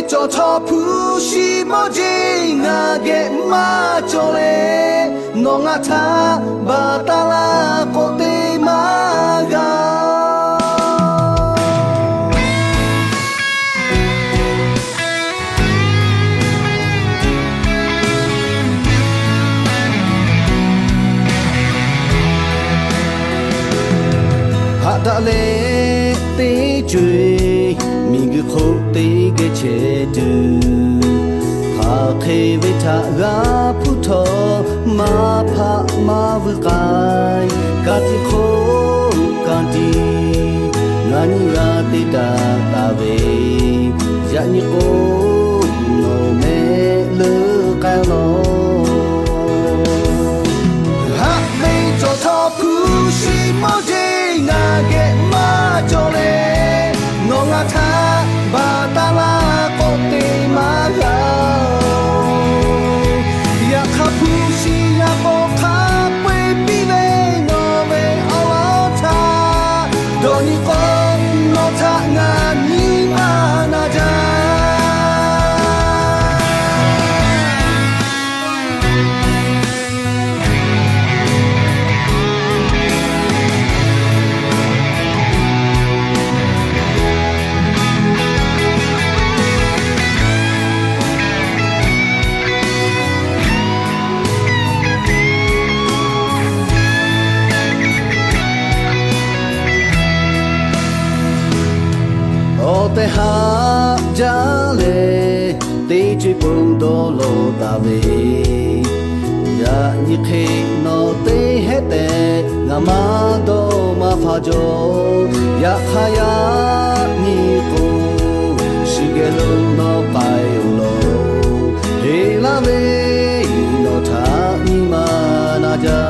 cho thọ phu si mo ji nga ge ma cho le no nga tha ba ta la ko te ma ga ha da le te chui mi gu kho te ge che du ha khe ve tha ga phu tho ma pha ma vu kai ka ti kho ka ti nga ni ga te ta ta ve ya ni ko no me le ka lo ha ve cho tho phu si mo je nga ge ma cho le no nga tha ba ta la ko te ma ga ya kha phu si ya ko kha pwe pi ve no ve all tha do ni ko no tha nga ni ma na ja te ha ja le te chi pung do lo ta ve ya ni khe no te he te nga ma do ma pha jo ya kha ya ni ko shi ge lo no pai lo he la ve no tha ni ma na ja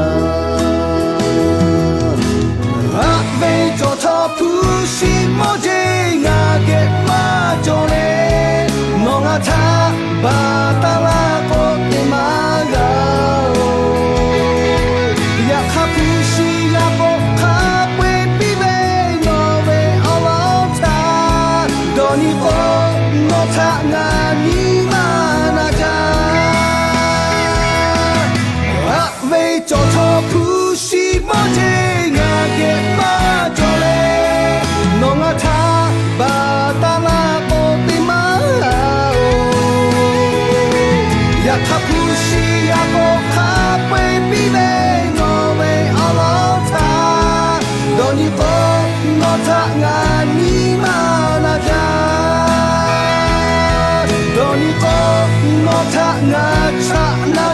ha ve cho tho pu si mo je nga ge ma cho le no nga tha ba ta la ko te ma ga ya kha pu si ya ko kha pwe pi ve no ve all tha do ni ko no tha nga ni ma na ja ha ve cho tho pu si mo je nga ge ma cho le no nga tha ba ta la ko te ma ya kha pu si ya ko kha pwe pi ve no ve all tha do ni ko no tha nga ni ma na ja do ni ko no tha nga cha na